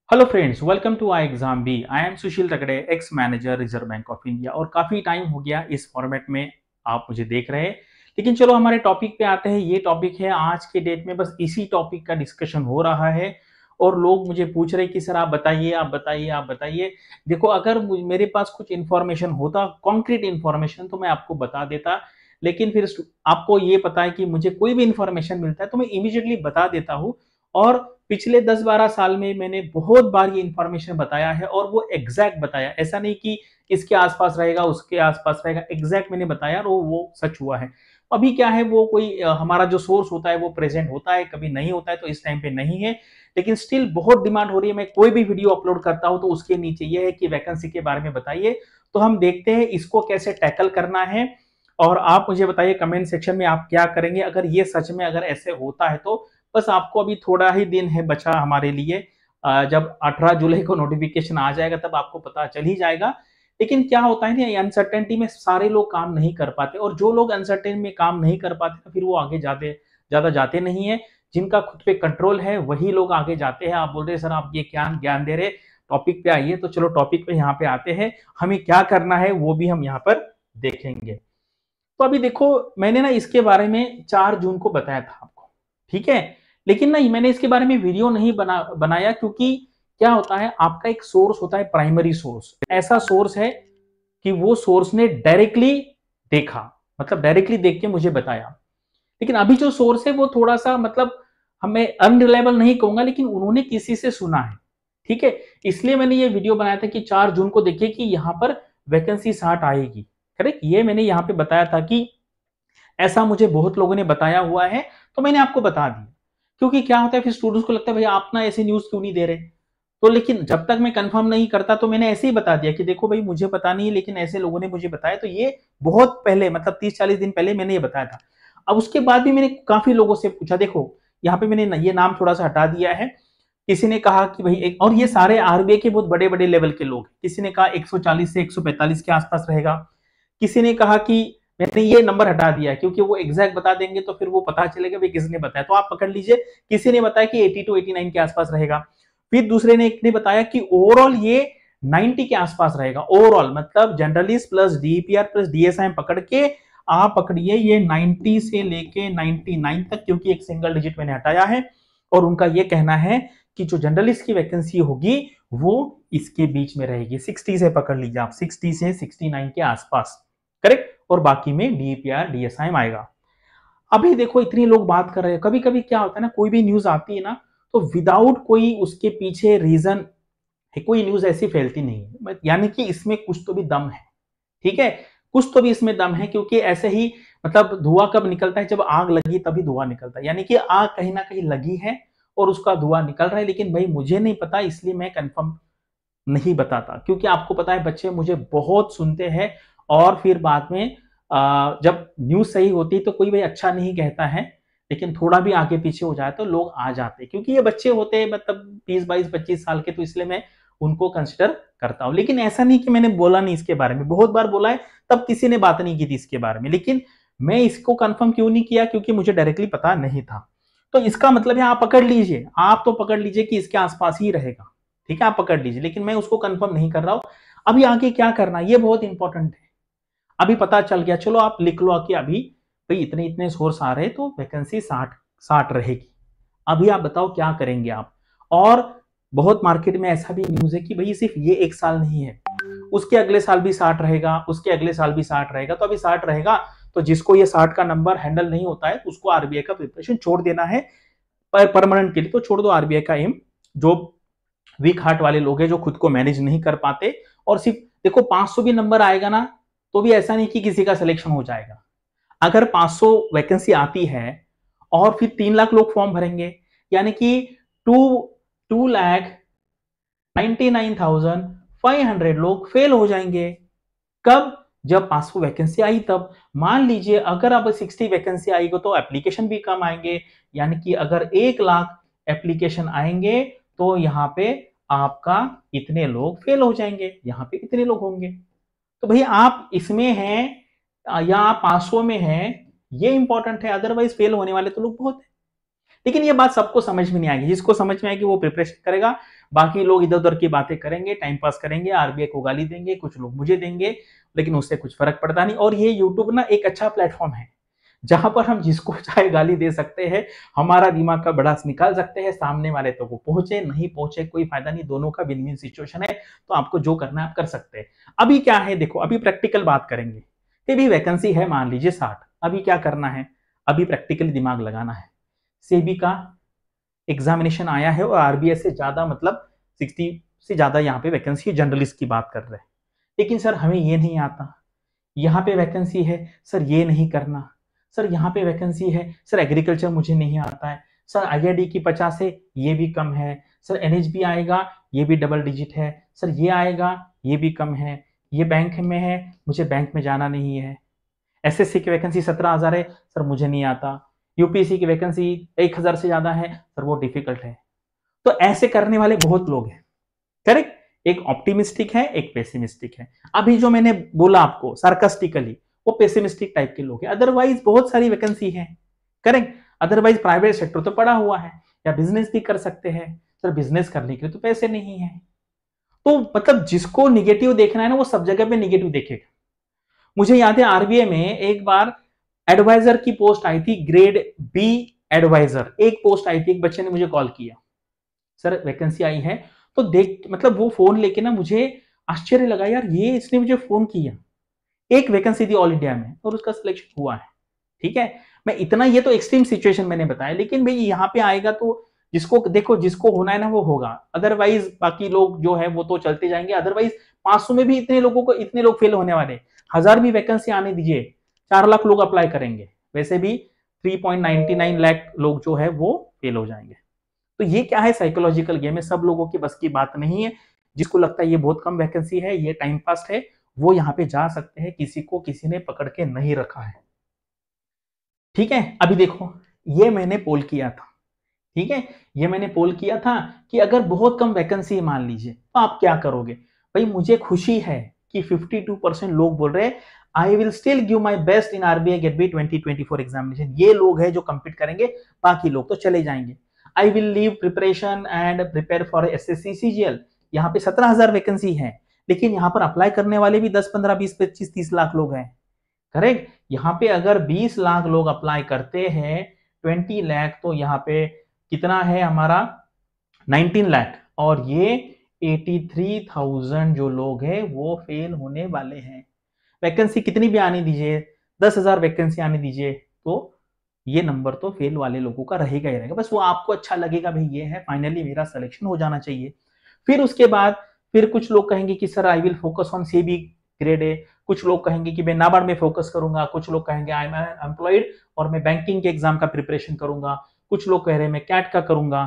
Hello friends, welcome to I exam B. I am Sushil Tagade, ex manager Reserve Bank of India. और काफ़ी time हो गया इस format में आप मुझे देख रहे हैं। लेकिन चलो हमारे टॉपिक पे आते हैं। ये टॉपिक है आज के डेट में, बस इसी टॉपिक का डिस्कशन हो रहा है और लोग मुझे पूछ रहे हैं कि सर आप बताइए, आप बताइए, आप बताइए। देखो, अगर मेरे पास कुछ इन्फॉर्मेशन होता, कॉन्क्रीट इन्फॉर्मेशन, तो मैं आपको बता देता। लेकिन फिर आपको ये पता है कि मुझे कोई भी इन्फॉर्मेशन मिलता है तो मैं इमीडिएटली बता देता हूँ। और पिछले 10-12 साल में मैंने बहुत बार ये इंफॉर्मेशन बताया है और वो एग्जैक्ट बताया। ऐसा नहीं कि इसके आसपास रहेगा, उसके आसपास रहेगा, एग्जैक्ट मैंने बताया और वो सच हुआ है। अभी क्या है, वो कोई हमारा जो सोर्स होता है वो प्रेजेंट होता है, कभी नहीं होता है, तो इस टाइम पे नहीं है। लेकिन स्टिल बहुत डिमांड हो रही है। मैं कोई भी वीडियो अपलोड करता हूं तो उसके नीचे ये है कि वैकेंसी के बारे में बताइए। तो हम देखते हैं इसको कैसे टैकल करना है। और आप मुझे बताइए कमेंट सेक्शन में आप क्या करेंगे अगर ये सच में अगर ऐसे होता है तो। बस आपको अभी थोड़ा ही दिन है बचा हमारे लिए। जब 18 जुलाई को नोटिफिकेशन आ जाएगा तब आपको पता चल ही जाएगा। लेकिन क्या होता है ना, अनसर्टेनिटी में सारे लोग काम नहीं कर पाते, और जो लोग अनसर्टेन में काम नहीं कर पाते फिर वो आगे जाते ज्यादा जाते नहीं है। जिनका खुद पे कंट्रोल है वही लोग आगे जाते हैं। आप बोल रहे सर आप ये ज्ञान ज्ञान दे रहे, टॉपिक पे आइए। तो चलो टॉपिक पे यहाँ पे आते हैं। हमें क्या करना है वो भी हम यहाँ पर देखेंगे। तो अभी देखो, मैंने ना इसके बारे में 4 जून को बताया था आपको, ठीक है। लेकिन नहीं, मैंने इसके बारे में वीडियो नहीं बनाया, क्योंकि क्या होता है, आपका एक सोर्स होता है, प्राइमरी सोर्स। ऐसा सोर्स है कि वो सोर्स ने डायरेक्टली देखा, मतलब डायरेक्टली देख के मुझे बताया। लेकिन अभी जो सोर्स है वो थोड़ा सा, मतलब हमें अनरिलायबल नहीं कहूंगा, लेकिन उन्होंने किसी से सुना है, ठीक है। इसलिए मैंने ये वीडियो बनाया था कि 4 जून को देखिए कि यहाँ पर वैकेंसी 60 आएगी। करेक्ट, ये मैंने यहाँ पे बताया था कि ऐसा मुझे बहुत लोगों ने बताया हुआ है, तो मैंने आपको बता दिया। क्योंकि क्या होता है, फिर स्टूडेंट्स को लगता है भैया आप ना ऐसी न्यूज क्यों नहीं दे रहे। तो लेकिन जब तक मैं कंफर्म नहीं करता तो मैंने ऐसे ही बता दिया कि देखो भाई मुझे पता नहीं है, लेकिन ऐसे लोगों ने मुझे बताया। तो ये बहुत पहले, मतलब 30-40 दिन पहले मैंने ये बताया था। अब उसके बाद भी मैंने काफी लोगों से पूछा। देखो यहाँ पे मैंने ये नाम थोड़ा सा हटा दिया है। किसी ने कहा कि भाई एक, और ये सारे आरबीआई के बहुत बड़े बड़े लेवल के लोग। किसी ने कहा 140 से 145 के आसपास रहेगा। किसी ने कहा कि, मैंने ये नंबर हटा दिया क्योंकि वो एग्जैक्ट बता देंगे तो फिर वो पता चलेगा भाई किसने बताया। तो आप पकड़ लीजिए, किसी ने बताया कि 80 टू 89 के आसपास रहेगा। फिर दूसरे ने एक ने बताया कि ओवरऑल ये 90 के आसपास रहेगा। ओवरऑल मतलब generalist plus DPR plus DSi पकड़ के आप पकड़िए ये 90 से लेके 99 तक, क्योंकि एक सिंगल डिजिट मैंने हटाया है। और उनका ये कहना है कि जो जर्नलिस्ट की वैकेंसी होगी वो इसके बीच में रहेगी। 60 से पकड़ लीजिए आप, 60 से 69 के आसपास, करेक्ट। और बाकी में डीपीआर डीएसआई आएगा। अभी देखो इतनी लोग बात कर रहे हैं। कभी कभी क्या होता है ना, कोई भी न्यूज आती है ना, तो विदाउट कोई उसके पीछे रीजन है, कोई न्यूज ऐसी फैलती नहीं है। यानी कि इसमें कुछ तो भी दम है, ठीक है। कुछ तो भी इसमें दम है, क्योंकि ऐसे ही, मतलब धुआं कब निकलता है, जब आग लगी तभी धुआं निकलता है। यानी कि आग कहीं ना कहीं लगी है और उसका धुआं निकल रहा है। लेकिन भाई मुझे नहीं पता, इसलिए मैं कंफर्म नहीं बताता। क्योंकि आपको पता है बच्चे मुझे बहुत सुनते हैं, और फिर बाद में जब न्यूज सही होती है तो कोई भाई अच्छा नहीं कहता है। लेकिन थोड़ा भी आगे पीछे हो जाए तो लोग आ जाते हैं, क्योंकि ये बच्चे होते हैं, मतलब 20-22-25 साल के, तो इसलिए मैं उनको कंसिडर करता हूं। लेकिन ऐसा नहीं कि मैंने बोला नहीं इसके बारे में, बहुत बार बोला है, तब किसी ने बात नहीं की थी इसके बारे में। लेकिन मैं इसको कंफर्म क्यों नहीं किया, क्योंकि मुझे डायरेक्टली पता नहीं था। तो इसका मतलब है, आप पकड़ लीजिए, आप तो पकड़ लीजिए कि इसके आसपास ही रहेगा, ठीक है, आप पकड़ लीजिए। लेकिन मैं उसको कंफर्म नहीं कर रहा हूं। अभी आगे क्या करना, ये बहुत इंपॉर्टेंट है। अभी पता चल गया, चलो आप लिख लो कि अभी भाई इतने इतने सोर्स आ रहे हैं तो वैकेंसी 60 रहेगी। अभी आप बताओ क्या करेंगे आप। और बहुत मार्केट में ऐसा भी न्यूज है कि भाई सिर्फ ये एक साल नहीं है, उसके अगले साल भी 60 रहेगा, उसके अगले साल भी 60 रहेगा। तो अभी 60 रहेगा, तो जिसको ये 60 का नंबर हैंडल नहीं होता है उसको आरबीआई का प्रिपरेशन छोड़ देना है। परमानेंट के लिए तो छोड़ दो आरबीआई का एम। जो वीक हार्ट वाले लोग हैं, जो खुद को मैनेज नहीं कर पाते, और सिर्फ देखो 500 भी नंबर आएगा ना, तो भी ऐसा नहीं कि किसी का सिलेक्शन हो जाएगा। अगर 500 वैकेंसी आती है और फिर 3 लाख लोग फॉर्म भरेंगे, यानी कि 2,99,500 लोग फेल हो जाएंगे। कब? जब 500 वैकेंसी आई तब। मान लीजिए अगर अब 60 वैकेंसी आएगी तो एप्लीकेशन भी कम आएंगे। यानी कि अगर 1 लाख एप्लीकेशन आएंगे तो यहाँ पे आपका इतने लोग फेल हो जाएंगे, यहाँ पे इतने लोग होंगे। तो भैया आप इसमें हैं या आप 500 में हैं, ये इंपॉर्टेंट है। अदरवाइज फेल होने वाले तो लोग बहुत है। लेकिन ये बात सबको समझ में नहीं आएगी। जिसको समझ में आएगी वो प्रिपरेशन करेगा, बाकी लोग इधर उधर की बातें करेंगे, टाइम पास करेंगे, आरबीआई को गाली देंगे, कुछ लोग मुझे देंगे, लेकिन उससे कुछ फर्क पड़ता नहीं। और ये यूट्यूब ना एक अच्छा प्लेटफॉर्म है जहां पर हम जिसको चाहे गाली दे सकते हैं, हमारा दिमाग का भड़ास निकाल सकते हैं, सामने वाले तो वो पहुंचे नहीं पहुंचे कोई फायदा नहीं, दोनों का विन विन सिचुएशन है। तो आपको जो करना है आप कर सकते हैं। अभी क्या है देखो, अभी प्रैक्टिकल बात करेंगे कि भी वैकेंसी है मान लीजिए 60, अभी क्या करना है, अभी प्रैक्टिकली दिमाग लगाना है। सेबी का एग्जामिनेशन आया है और आरबीआई से ज्यादा मतलब 60 से ज्यादा यहाँ पे वैकेंसी है, जर्नलिस्ट की बात कर रहे हैं। लेकिन सर हमें ये नहीं आता, यहाँ पे वैकेंसी है सर ये नहीं करना, सर यहाँ पे वैकेंसी है सर एग्रीकल्चर मुझे नहीं आता है, सर आईआईडी की 50 है ये भी कम है, सर एनएचबी आएगा ये भी डबल डिजिट है, सर ये आएगा ये भी कम है, ये बैंक में है मुझे बैंक में जाना नहीं है, एसएससी की वैकेंसी 17,000 है सर मुझे नहीं आता, यूपीएससी की वैकेंसी 1,000 से ज्यादा है सर वो डिफिकल्ट है। तो ऐसे करने वाले बहुत लोग हैं, करेक्ट। एक ऑप्टिमिस्टिक है एक पेसिमिस्टिक है। अभी जो मैंने बोला आपको सार्कास्टिकली वो पेसिमिस्टिक टाइप के लोग हैं, अदरवाइज बहुत सारी वैकेंसी है, करेक्ट। अदरवाइज प्राइवेट सेक्टर तो पड़ा हुआ है, या बिजनेस भी कर सकते हैं, सर बिजनेस करने के लिए तो पैसे नहीं है। तो मतलब जिसको निगेटिव देखना है ना वो सब जगह पे निगेटिव देखेगा। मुझे याद है आरबीआई में एक बार एडवाइजर की पोस्ट आई थी, ग्रेड बी एडवाइजर, एक पोस्ट आई थी, एक बच्चे ने मुझे कॉल किया, सर वैकेंसी आई है। तो देख मतलब वो फोन लेके ना मुझे आश्चर्य लगा, यार ये इसने मुझे फोन किया, एक वैकेंसी थी ऑल इंडिया में और उसका सिलेक्शन हुआ है। ठीक है, मैं इतना, ये तो एक्सट्रीम सिचुएशन मैंने बताया, लेकिन भाई यहाँ पे आएगा तो जिसको देखो जिसको होना है ना वो होगा, अदरवाइज बाकी लोग जो है वो तो चलते जाएंगे। अदरवाइज 500 में भी इतने लोग फेल होने वाले, 1000 भी वैकेंसी आने दीजिए 4 लाख लोग अप्लाई करेंगे, वैसे भी 3.99 लाख लोग जो है वो फेल हो जाएंगे। तो ये क्या है, साइकोलॉजिकल गेम है, सब लोगों की बस की बात नहीं है। जिसको लगता है ये बहुत कम वैकेंसी है ये टाइम पास है वो यहाँ पे जा सकते हैं, किसी को किसी ने पकड़ के नहीं रखा है। ठीक है, अभी देखो ये मैंने पोल किया था, ठीक है, ये मैंने पोल किया था कि अगर बहुत कम वैकेंसी मान लीजिए तो आप क्या करोगे। भाई मुझे खुशी है कि 52% लोग बोल रहे हैं I will still give my best in RBI grade B 2024 examination. ये लोग हैं जो कंपीट करेंगे, बाकी लोग तो चले जाएंगे। I will leave preparation and prepare for SSC CGL. यहाँ पे 17,000 वैकेंसी है, लेकिन यहाँ पर अप्लाई करने वाले भी 10, 15, 20, 25, 30 लाख लोग हैं, करेक्ट। यहाँ पे अगर 20 लाख लोग अप्लाई करते हैं 20 लाख, तो यहाँ पे कितना है हमारा 19 लाख, और ये 83,000 जो लोग हैं वो फेल होने वाले हैं। वैकेंसी कितनी भी आने दीजिए, 10,000 वैकेंसी आने दीजिए, तो ये नंबर तो फेल वाले लोगों का रहेगा ही रहेगा। बस वो आपको अच्छा लगेगा भाई ये है फाइनली मेरा सिलेक्शन हो जाना चाहिए। फिर उसके बाद फिर कुछ लोग कहेंगे कि sir I will focus on SEBI grade A, कुछ लोग कहेंगे कि मैं नाबार्ड में फोकस करूंगा, कुछ लोग कहेंगे आई एम एम्प्लॉयड और मैं बैंकिंग के एग्जाम का प्रिपरेशन करूंगा, कुछ लोग कह रहे हैं मैं कैट का करूंगा,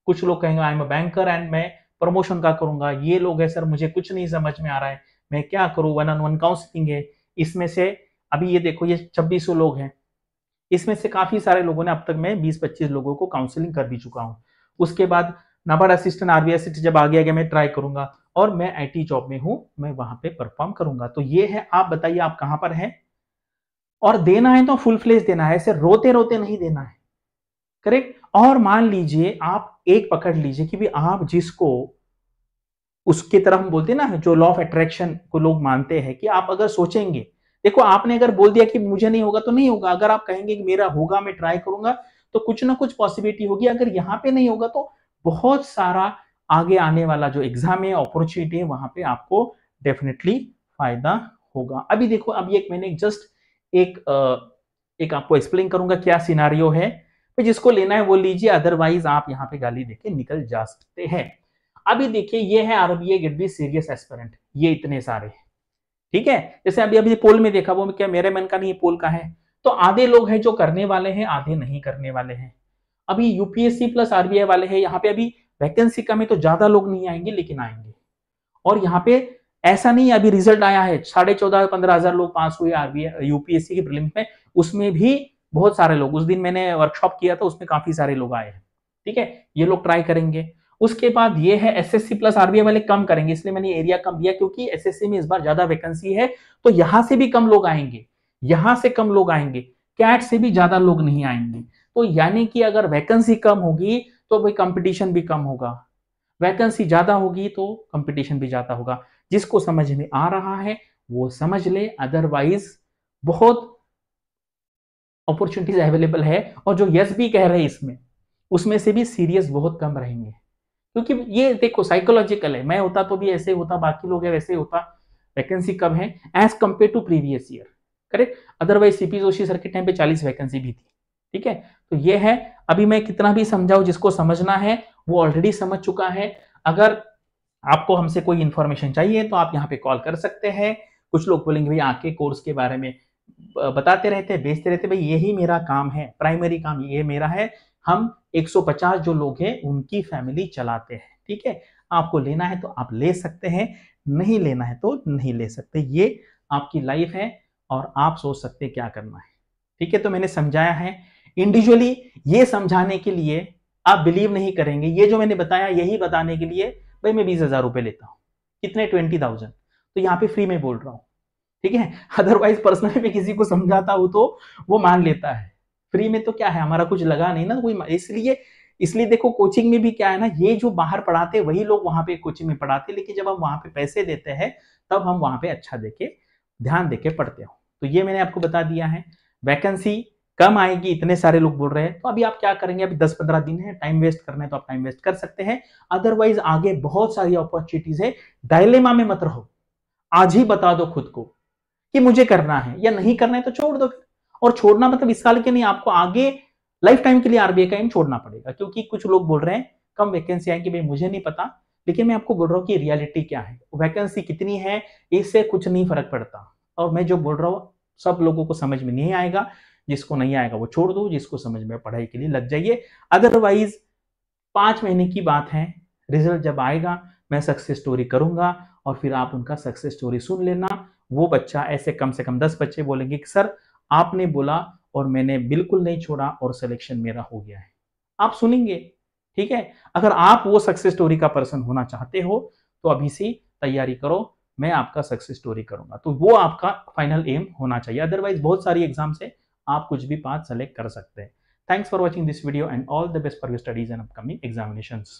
कुछ लोग कहेंगे I am a banker and मैं प्रमोशन का करूंगा। ये लोग है सर मुझे कुछ नहीं समझ में आ रहा है मैं क्या करूं, 1-on-1 काउंसलिंग है। इसमें से अभी ये देखो ये 2600 लोग हैं, इसमें से काफी सारे लोगों ने अब तक मैं 20-25 लोगों को काउंसलिंग कर भी चुका हूं। उसके बाद नाबार्ड असिस्टेंट आरबीआई असिस्टेंट जब आ गया मैं ट्राई करूंगा, और मैं आईटी जॉब में हूं, मैं वहां पे परफॉर्म करूंगा। तो ये है, आप बताइए आप कहां पर हैं, और देना है तो फुल फ्लेज देना है, ऐसे रोते रोते नहीं देना है, करेक्ट। और मान लीजिए आप एक पकड़ लीजिए कि भी आप जिसको उसकी तरफ हम बोलते हैं ना, जो लॉ ऑफ अट्रैक्शन को लोग मानते हैं कि आप अगर सोचेंगे, देखो आपने अगर बोल दिया कि मुझे नहीं होगा तो नहीं होगा, अगर आप कहेंगे कि मेरा होगा मैं ट्राई करूंगा तो कुछ ना कुछ पॉसिबिलिटी होगी। अगर यहाँ पे नहीं होगा तो बहुत सारा आगे आने वाला जो एग्जाम है अपॉर्चुनिटी है वहां पे आपको डेफिनेटली फायदा होगा। अभी देखो अभी एक मैंने जस्ट एक आपको एक्सप्लेन करूंगा क्या सिनारियो है, तो जिसको लेना है वो लीजिए, अदरवाइज आप यहाँ पे गाली देके निकल जा सकते हैं। अभी देखिए ये है RBI grade B serious aspirant, ये इतने सारे, ठीक है। जैसे अभी अभी पोल में देखा, वो क्या मेरे मन का नहीं पोल का है, तो आधे लोग हैं जो करने वाले हैं, आधे नहीं करने वाले हैं। अभी यूपीएससी प्लस आरबीआई वाले हैं, यहाँ पे अभी वैकेंसी कम है तो ज्यादा लोग नहीं आएंगे, लेकिन आएंगे। और यहाँ पे ऐसा नहीं, अभी रिजल्ट आया है 14,500-15,000 लोग पास हुए आरबीआई यूपीएससी की प्रीलिम्स में, उसमें भी बहुत सारे लोग, उस दिन मैंने वर्कशॉप किया था उसमें काफी सारे लोग आए हैं, ठीक है। ये लोग ट्राई करेंगे। उसके बाद ये है एसएससी प्लस आरबीआई वाले कम करेंगे, इसलिए मैंने एरिया कम दिया क्योंकि एसएससी में इस बार ज्यादा वैकेंसी है, तो यहां से भी कम लोग आएंगे, यहां से कम लोग आएंगे, कैट से भी ज्यादा लोग नहीं आएंगे। तो यानी कि अगर वैकेंसी कम होगी तो भाई कंपटीशन भी कम होगा, वैकेंसी ज्यादा होगी तो कंपटीशन भी ज्यादा होगा। जिसको समझ में आ रहा है वो समझ ले, अदरवाइज बहुत अपॉर्चुनिटीज अवेलेबल है। और जो यस भी कह रहे हैं इसमें, उसमें से भी सीरियस बहुत कम रहेंगे, क्योंकि ये देखो साइकोलॉजिकल है। मैं होता तो भी ऐसे होता, बाकी लोग है वैसे होता। वैकेंसी कम है as compare to previous year, correct. Otherwise C P Joshi sir के टाइम पे 40 वैकेंसी भी थी, ठीक है। तो ये है, अभी मैं कितना भी समझाऊं, जिसको समझना है वो ऑलरेडी समझ चुका है। अगर आपको हमसे कोई इंफॉर्मेशन चाहिए तो आप यहाँ पे कॉल कर सकते हैं। कुछ लोग बोलेंगे भाई आके कोर्स के बारे में बताते रहते हैं, बेचते रहते हैं, भाई यही मेरा काम है, प्राइमरी काम ये मेरा है। हम 150 जो लोग हैं उनकी फैमिली चलाते हैं, ठीक है। आपको लेना है तो आप ले सकते हैं, नहीं लेना है तो नहीं ले सकते। ये आपकी लाइफ है और आप सोच सकते हैं क्या करना है, ठीक है। तो मैंने समझाया है इंडिविजुअली, ये समझाने के लिए आप बिलीव नहीं करेंगे। ये जो मैंने बताया यही बताने के लिए भाई मैं 20,000 रुपए लेता हूं, कितने 20,000, तो यहाँ पे फ्री में बोल रहा हूं, ठीक है। अदरवाइज पर्सनली मैं किसी को समझाता हूं तो वो मान लेता है। फ्री में तो क्या है, हमारा कुछ लगा नहीं ना कोई, इसलिए इसलिए देखो कोचिंग में भी क्या है ना, ये जो बाहर पढ़ाते वही लोग वहां पे कोचिंग में पढ़ाते, लेकिन जब हम वहां पे पैसे देते हैं तब हम वहां पे अच्छा देके ध्यान देके पढ़ते हो। तो ये मैंने आपको बता दिया है। वैकेंसी कम आएगी, इतने सारे लोग बोल रहे हैं, तो अभी आप क्या करेंगे, अभी 10-15 दिन है, टाइम वेस्ट करना है तो आप टाइम वेस्ट कर सकते हैं। अदरवाइज आगे बहुत सारी अपॉर्चुनिटीज है। डायलेमा में मत रहो, आज ही बता दो खुद को कि मुझे करना है या नहीं करना है तो छोड़ दो। और छोड़ना मतलब इस साल के नहीं, आपको आगे लाइफ टाइम के लिए आरबीआई का एम छोड़ना पड़ेगा। क्योंकि कुछ लोग बोल रहे हैं कम वैकेंसी आएंगी, भाई मुझे नहीं पता, लेकिन मैं आपको बोल रहा हूँ कि रियलिटी क्या है। वैकेंसी कितनी है इससे कुछ नहीं फर्क पड़ता, और मैं जो बोल रहा हूँ सब लोगों को समझ में नहीं आएगा। जिसको नहीं आएगा वो छोड़ दो, जिसको समझ में पढ़ाई के लिए लग जाइए। अदरवाइज 5 महीने की बात है, रिजल्ट जब आएगा मैं सक्सेस स्टोरी करूंगा और फिर आप उनका सक्सेस स्टोरी सुन लेना। वो बच्चा, ऐसे कम से कम 10 बच्चे बोलेंगे कि सर आपने बोला और मैंने बिल्कुल नहीं छोड़ा और सिलेक्शन मेरा हो गया है। आप सुनेंगे, ठीक है। अगर आप वो सक्सेस स्टोरी का पर्सन होना चाहते हो तो अभी से तैयारी करो, मैं आपका सक्सेस स्टोरी करूंगा। तो वो आपका फाइनल एम होना चाहिए। अदरवाइज बहुत सारी एग्जाम से आप कुछ भी पाथ सेलेक्ट कर सकते हैं। Thanks for watching this video and all the best for your studies and upcoming examinations.